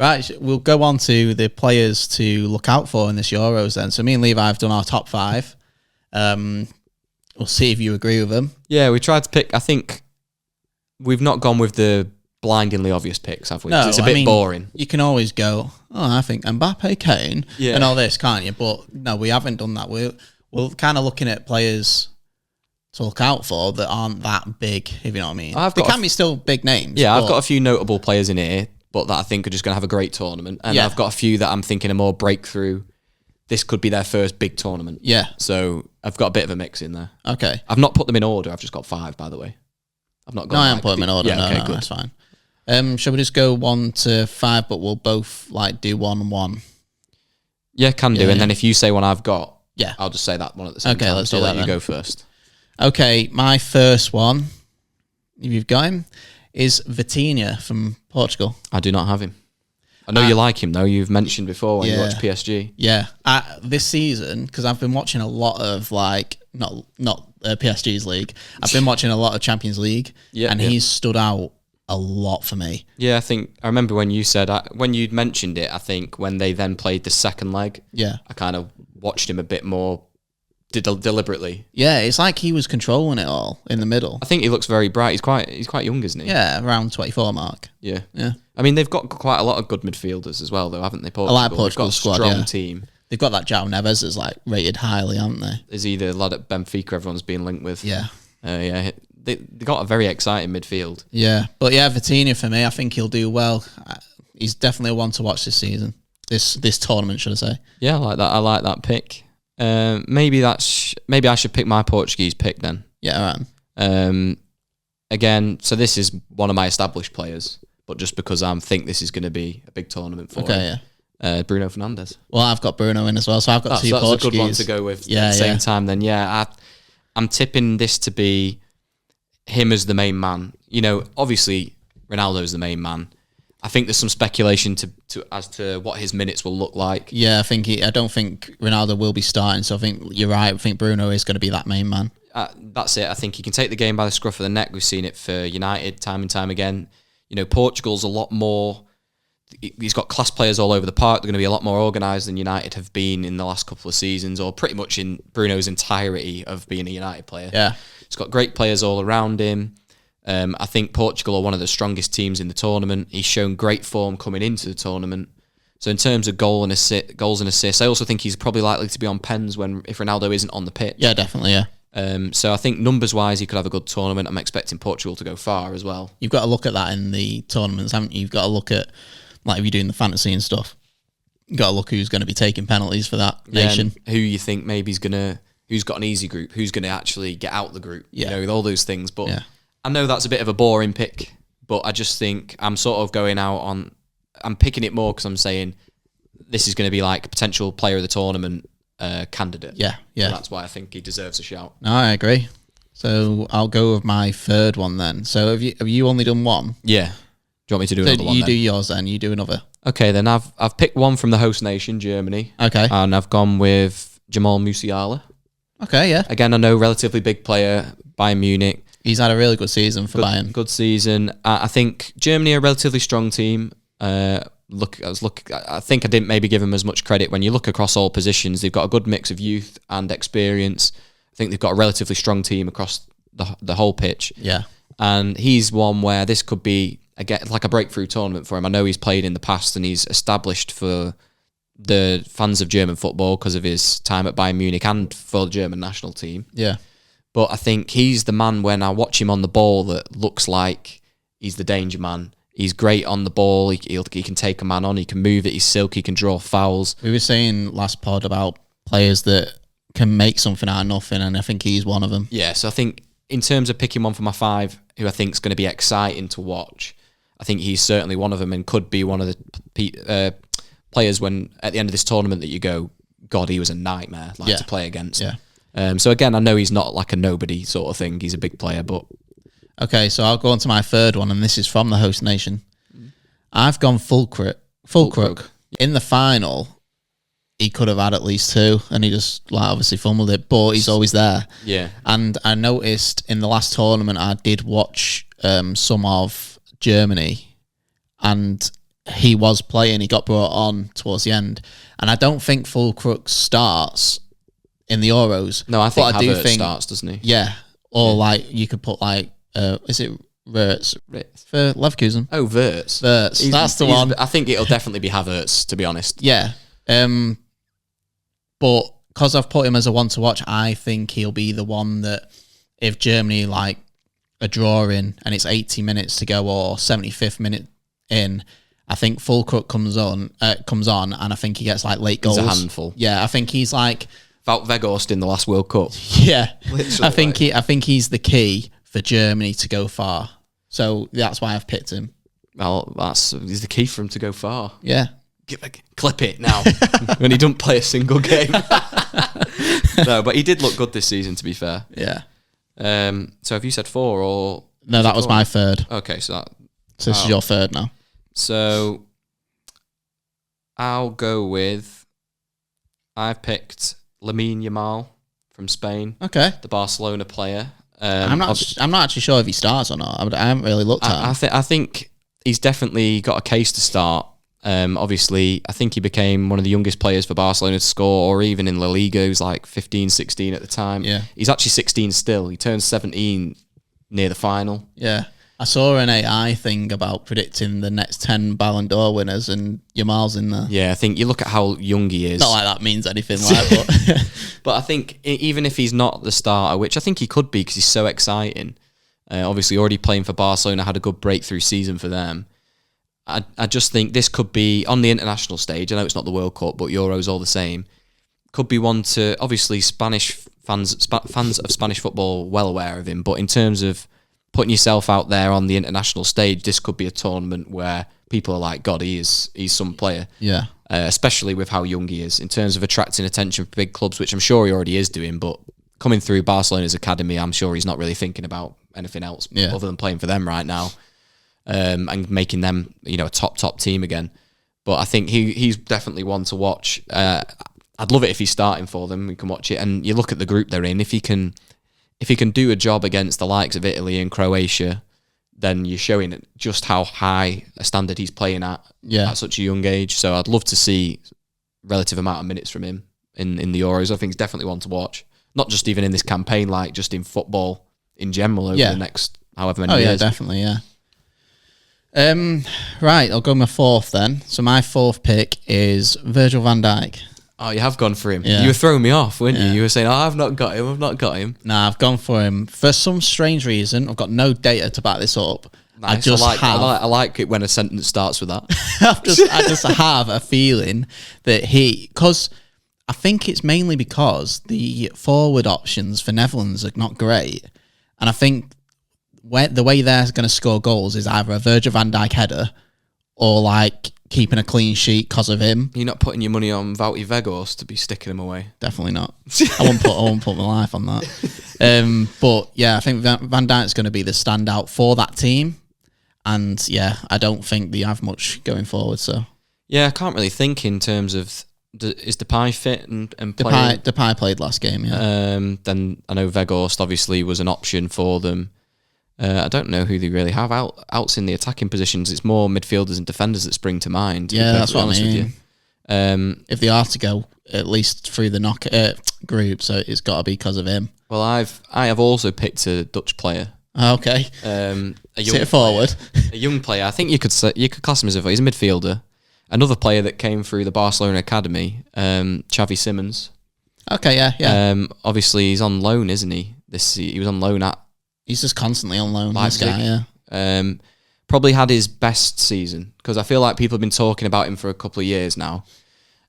Right, we'll go on to the players to look out for in this Euros then. So me and Levi have done our top 5. We'll see if you agree with them. Yeah, we tried to pick. I think we've not gone with the blindingly obvious picks, have we? No, it's a bit boring. You can always go, I think Mbappe, Kane, and all this, can't you? But no, we haven't done that. We're kind of looking at players to look out for that aren't that big, if you know what I mean. They can be still big names. Yeah, I've got a few notable players in here, but that I think are just going to have a great tournament. And I've got a few that I'm thinking are more breakthrough. This could be their first big tournament. Yeah. So I've got a bit of a mix in there. Okay. I've not put them in order. I've just got 5, by the way. I've not got. No, I haven't put them in order. Yeah, no, good. That's fine. Shall we just go 1 to 5, but we'll both do 1 and 1? Yeah, can do. And then if you say one I've got, I'll just say that one at the same time. Okay, let's do that. I'll let you go first. Okay, my first one, if you've got him, is Vitinha from Portugal. I do not have him. I know you like him, though. You've mentioned before when you watch PSG. Yeah. This season, because I've been watching a lot of, not PSG's league, I've been watching a lot of Champions League, and he's stood out a lot for me. Yeah, I remember when you said, when you'd mentioned it, I think when they then played the second leg, I kind of watched him a bit more deliberately. Yeah, it's like he was controlling it all in the middle. I think he looks very bright. He's quite young, isn't he? Yeah, around 24 mark. Yeah. I mean, they've got quite a lot of good midfielders as well, though, haven't they? Portugal. I like Portugal's squad. They've got a strong team. They've got that João Neves is rated highly, haven't they? Is he the lad at Benfica everyone's been linked with? Yeah. They got a very exciting midfield. Yeah, but Vitinha for me, I think he'll do well. He's definitely a one to watch this season. This tournament, should I say? Yeah, I like that. I like that pick. Maybe I should pick my Portuguese pick then. Yeah, right. Again, so this is one of my established players, but just because I think this is going to be a big tournament for him. Yeah. Bruno Fernandes. Well, I've got Bruno in as well, so I've got 2 Portuguese. That's a good one to go with at the same time then. Yeah, I'm tipping this to be him as the main man. Obviously, Ronaldo's the main man. I think there's some speculation as to what his minutes will look like. Yeah, I don't think Ronaldo will be starting, so I think you're right. I think Bruno is going to be that main man. That's it. I think he can take the game by the scruff of the neck. We've seen it for United time and time again. Portugal's a lot more. He's got class players all over the park. They're going to be a lot more organised than United have been in the last couple of seasons, or pretty much in Bruno's entirety of being a United player. Yeah. He's got great players all around him. I think Portugal are one of the strongest teams in the tournament. He's shown great form coming into the tournament. So in terms of goals and assists, I also think he's probably likely to be on pens if Ronaldo isn't on the pitch. Yeah, definitely, yeah. So I think numbers-wise, he could have a good tournament. I'm expecting Portugal to go far as well. You've got to look at that in the tournaments, haven't you? You've got to look at, if you're doing the fantasy and stuff, you've got to look who's going to be taking penalties for that nation. Who you think maybe who's got an easy group, who's going to actually get out the group, with all those things. But I know that's a bit of a boring pick, but I just think I'm sort of going out on... I'm picking it more because I'm saying this is going to be like a potential player of the tournament candidate. Yeah. So that's why I think he deserves a shout. No, I agree. So I'll go with my third one then. So have you only done one? Yeah. Do you want me to do another one? You do yours then. You do another. Okay, then I've picked one from the host nation, Germany. Okay. And I've gone with Jamal Musiala. Okay, yeah. Again, I know relatively big player, Bayern Munich. He's had a really good season for Bayern. Good season. I think Germany are a relatively strong team. I think I didn't maybe give them as much credit. When you look across all positions, they've got a good mix of youth and experience. I think they've got a relatively strong team across the whole pitch. Yeah. And he's one where this could be like a breakthrough tournament for him. I know he's played in the past and he's established for the fans of German football because of his time at Bayern Munich and for the German national team. Yeah. But I think he's the man when I watch him on the ball that looks like he's the danger man. He's great on the ball. He can take a man on. He can move it. He's silky. He can draw fouls. We were saying last pod about players that can make something out of nothing, and I think he's one of them. Yeah, so I think in terms of picking one for my 5, who I think is going to be exciting to watch, I think he's certainly one of them and could be one of the players when at the end of this tournament that you go, God, he was a nightmare to play against. Yeah. So again, I know he's not like a nobody sort of thing. He's a big player, but... Okay, so I'll go on to my third one, and this is from the host nation. I've gone Fulkrug. In the final, he could have had at least 2, and he just obviously fumbled it, but he's always there. Yeah. And I noticed in the last tournament, I did watch some of Germany, and he was playing. He got brought on towards the end, and I don't think Fulcrook starts in the Euros. No, I think Havertz starts, doesn't he? Yeah, or like you could put like, is it Wirtz for Leverkusen? Oh, Wirtz. That's the one. I think it'll definitely be Havertz, to be honest. Yeah, but because I've put him as a one to watch, I think he'll be the one that if Germany like a draw in and it's 80 minutes to go or 75th minute in, I think Fulcrook comes on, and I think he gets like late goals. He's a handful. Yeah, I think he's like Wout Weghorst in the last World Cup. Yeah, I think he's the key for Germany to go far. So that's why I've picked him. Well, he's the key for him to go far. Yeah. Clip it now when he don't play a single game. No, but he did look good this season, to be fair. Yeah. So have you said 4 or no? That was my third. Okay, so this is your third now. So I'll go with. I've picked Lamine Yamal from Spain. Okay, the Barcelona player. I'm not actually sure if he starts or not. I haven't really looked at him. I think he's definitely got a case to start. Obviously, I think he became one of the youngest players for Barcelona to score, or even in La Liga, he was like 15, 16 at the time. Yeah. He's actually 16 still. He turned 17 near the final. Yeah. I saw an AI thing about predicting the next 10 Ballon d'Or winners, and Yamal's in there. Yeah, I think you look at how young he is. Not like that means anything, but... But I think even if he's not the starter, which I think he could be because he's so exciting, obviously already playing for Barcelona, had a good breakthrough season for them. I just think this could be, on the international stage, I know it's not the World Cup, but Euros all the same, could be one to, obviously Spanish fans of Spanish football well aware of him, but in terms of putting yourself out there on the international stage, this could be a tournament where people are like, God, he's some player. Yeah. Especially with how young he is, in terms of attracting attention for big clubs, which I'm sure he already is doing, but coming through Barcelona's academy, I'm sure he's not really thinking about anything else other than playing for them right now. And making them, a top team again. But I think he's definitely one to watch. I'd love it if he's starting for them. We can watch it, and you look at the group they're in. If he can do a job against the likes of Italy and Croatia, then you're showing just how high a standard he's playing at such a young age. So I'd love to see relative amount of minutes from him in the Euros. I think he's definitely one to watch. Not just even in this campaign, like just in football in general over the next however many years. Oh yeah, definitely, yeah. Right, I'll go my fourth then. So my fourth pick is Virgil van Dijk. Oh, you have gone for him. Yeah. You were throwing me off, weren't you? You were saying, I've not got him. Nah, I've gone for him. For some strange reason, I've got no data to back this up. Nice. I like it when a sentence starts with that. I just have a feeling that because I think it's mainly because the forward options for Netherlands are not great. And I think the way they're going to score goals is either a Virgil van Dijk header or like keeping a clean sheet because of him. You're not putting your money on Wout Weghorst to be sticking him away. Definitely not. I won't put my life on that. But yeah, I think Van Dijk's going to be the standout for that team. And yeah, I don't think they have much going forward. So yeah, I can't really think in terms of is Depay fit and playing? Depay played last game. Yeah. Then I know Weghorst obviously was an option for them. I don't know who they really have outs in the attacking positions. It's more midfielders and defenders that spring to mind. Yeah, that's what I mean. If they are to go at least through the group, so it's got to be because of him. Well, I have also picked a Dutch player. Okay. A young Sit forward. A young player. I think you could class him as he's a midfielder. Another player that came through the Barcelona academy, Xavi Simons. Okay, yeah. Obviously he's on loan, isn't he? He was on loan at. He's just constantly on loan. Leipzig. This guy, yeah. Probably had his best season because I feel like people have been talking about him for a couple of years now.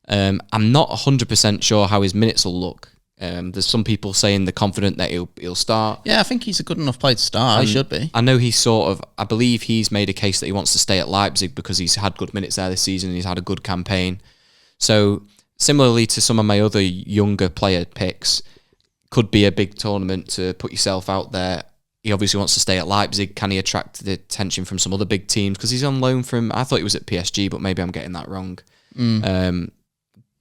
I'm not 100% sure how his minutes will look. There's some people saying they're confident that he'll start. Yeah, I think he's a good enough player to start. He should be. I know I believe he's made a case that he wants to stay at Leipzig because he's had good minutes there this season and he's had a good campaign. So similarly to some of my other younger player picks, could be a big tournament to put yourself out there. He obviously wants to stay at Leipzig. Can he attract the attention from some other big teams? Because he's on loan from, I thought he was at PSG, but maybe I'm getting that wrong.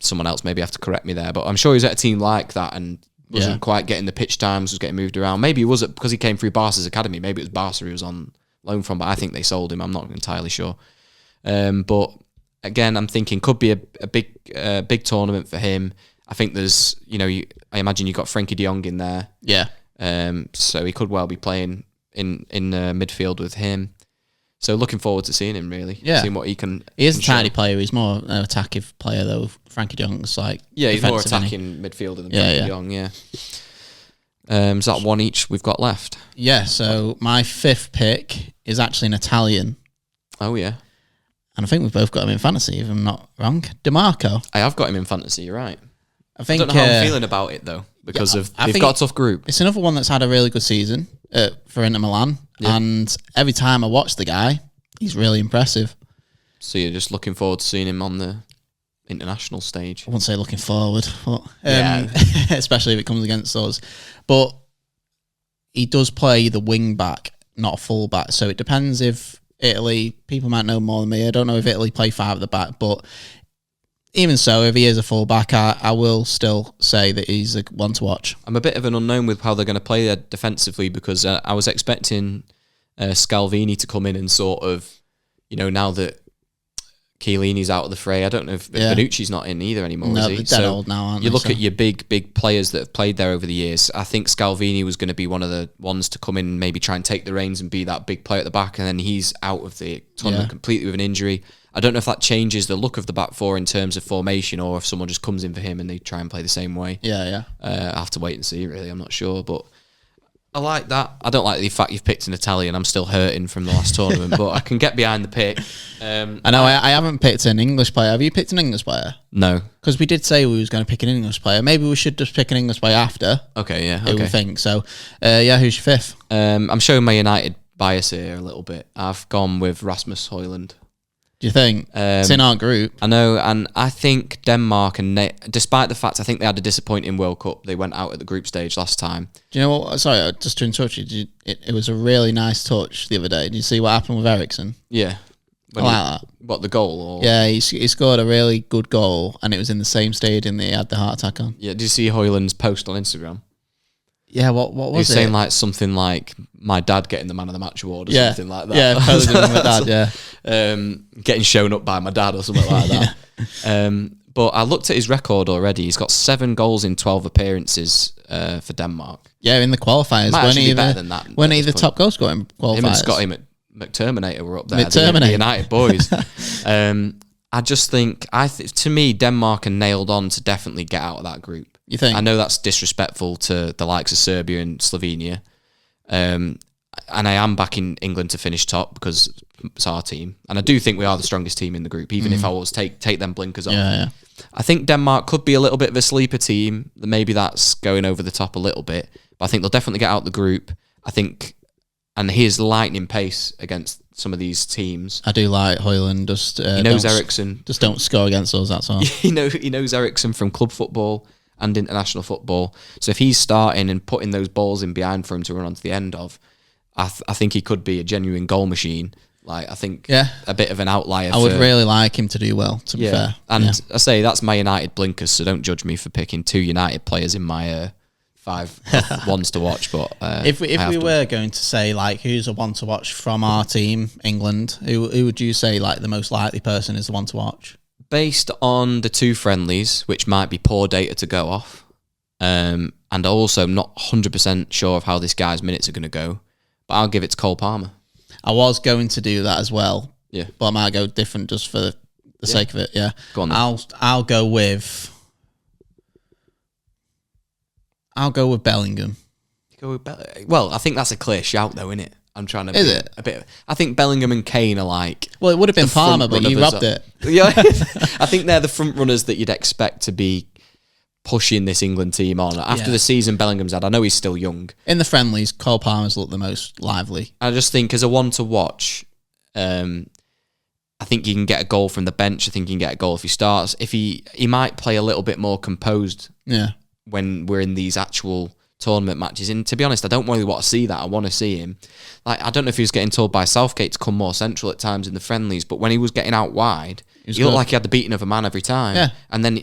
Someone else maybe have to correct me there, but I'm sure he was at a team like that and wasn't quite getting the pitch times, was getting moved around. Maybe it was because he came through Barca's academy. Maybe it was Barca he was on loan from, but I think they sold him. I'm not entirely sure. But again, I'm thinking could be a big tournament for him. I think there's, I imagine you've got Frankie de Jong in there. Yeah. So he could well be playing in midfield with him. So looking forward to seeing him, really. Yeah. Seeing what he can. He is a tiny player. He's more an attacking player, though. Frankie de Jong's he's more attacking midfielder than Frankie de Jong, yeah. Is that one each we've got left? Yeah, so my 5th pick is actually an Italian. Oh, yeah. And I think we've both got him in fantasy, if I'm not wrong. DeMarco. I have got him in fantasy, you're right. I don't know how I'm feeling about it, though, because they've got a tough group. It's another one that's had a really good season for Inter Milan. Yeah. And every time I watch the guy, he's really impressive. So you're just looking forward to seeing him on the international stage? I wouldn't say looking forward, but especially if it comes against us. But he does play the wing back, not a full back. So it depends if Italy, people might know more than me. I don't know if Italy play 5 at the back, but even so, if he is a full back, I will still say that he's a one to watch. I'm a bit of an unknown with how they're going to play there defensively, because I was expecting Scalvini to come in and sort of, now that Chiellini's out of the fray, I don't know if Bonucci's not in either anymore, is he? They're dead old now, aren't you they? Look at your big players that have played there over the years. I think Scalvini was going to be one of the ones to come in and maybe try and take the reins and be that big player at the back, and then he's out of the tournament completely with an injury. I don't know if that changes the look of the back four in terms of formation, or if someone just comes in for him and they try and play the same way. Yeah. I'll have to wait and see, really. I'm not sure, but I like that. I don't like the fact you've picked an Italian. I'm still hurting from the last tournament, but I can get behind the pick. I know I haven't picked an English player. Have you picked an English player? No. Because we did say we was going to pick an English player. Maybe we should just pick an English player after. Okay, yeah. Who we think. So, who's your 5th? I'm showing my United bias here a little bit. I've gone with Rasmus Højlund. Do you think? It's in our group. I know, and I think Denmark, despite the fact I think they had a disappointing World Cup, they went out at the group stage last time. Do you know what? Sorry, just to interrupt you. It was a really nice touch the other day. Did you see what happened with Eriksen? Yeah. I like that. What, the goal? Or? Yeah, he scored a really good goal, and it was in the same stadium that he had the heart attack on. Yeah, did you see Højlund's post on Instagram? Yeah, what was it? He was saying like something like my dad getting the man of the match award or something like that. Yeah, probably with my dad, getting shown up by my dad or something like that. But I looked at his record already. He's got 7 goals in 12 appearances for Denmark. Yeah, in the qualifiers. Might actually be better than that. When he the top goal scorer in qualifiers. Him and Scotty McTerminator were up there. The United boys. I just think, to me, Denmark are nailed on to definitely get out of that group. You think? I know that's disrespectful to the likes of Serbia and Slovenia. And I am backing England to finish top because it's our team. And I do think we are the strongest team in the group, even if I was take them blinkers off. Yeah. I think Denmark could be a little bit of a sleeper team. Maybe that's going over the top a little bit. But I think they'll definitely get out the group. I think, and his lightning pace against some of these teams. I do like Højlund. He knows Eriksen. Just don't score against us, that's all. He knows Eriksen from club football and international football. So if he's starting and putting those balls in behind for him to run onto the end of, I think he could be a genuine goal machine. Like, I think a bit of an outlier. I would really like him to do well, to be fair. And I say that's my United blinkers, so don't judge me for picking 2 United players in my 5 ones to watch. But if we were going to say, like, who's a one to watch from our team, England, who would you say, like, the most likely person is the one to watch? Based on the 2 friendlies, which might be poor data to go off, and also not 100% sure of how this guy's minutes are going to go, but I'll give it to Cole Palmer. I was going to do that as well, but I might go different just for the sake of it. Yeah, go on then. I'll go with Bellingham. Well, I think that's a clear shout, though, isn't it? I'm trying to. Is it a bit? I think Bellingham and Kane are like. Well, it would have been Palmer, but you robbed it. Yeah, I think they're the front runners that you'd expect to be pushing this England team on after the season Bellingham's had. I know he's still young. In the friendlies, Cole Palmer's looked the most lively. I just think as a one to watch, I think you can get a goal from the bench. I think you can get a goal if he starts. If he might play a little bit more composed. Yeah. When we're in these actual tournament matches. And to be honest, I don't really want to see that. I want to see him. Like, I don't know if he was getting told by Southgate to come more central at times in the friendlies, but when he was getting out wide, he looked like he had the beating of a man every time. Yeah. And then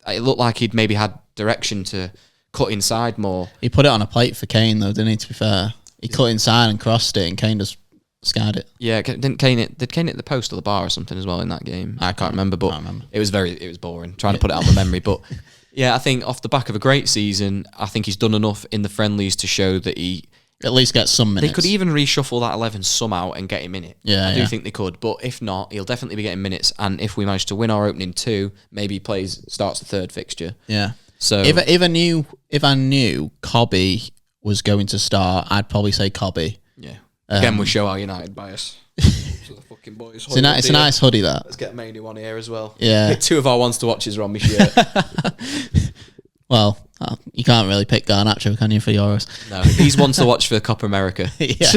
it looked like he'd maybe had direction to cut inside more. He put it on a plate for Kane, though, didn't he, to be fair? He cut inside and crossed it, and Kane just skied it. Yeah, did Kane hit the post or the bar or something as well in that game? I can't remember, but it was boring. Trying to put it out of my memory, but yeah, I think off the back of a great season, I think he's done enough in the friendlies to show that he at least gets some minutes. They could even reshuffle that 11 somehow and get him in it. Yeah, I do think they could, but if not, he'll definitely be getting minutes. And if we manage to win our opening 2, maybe he starts the third fixture. Yeah. So if I knew Cobby was going to start, I'd probably say Cobby. Yeah. Again, we show our United bias. So the fucking boys. It's a nice hoodie, that. Let's get Manu one here as well. Yeah. 2 of our ones to watches are on my shirt. Well, you can't really pick Garnacho, can you, for Euros? No, he's one to watch for Copa America. Yeah.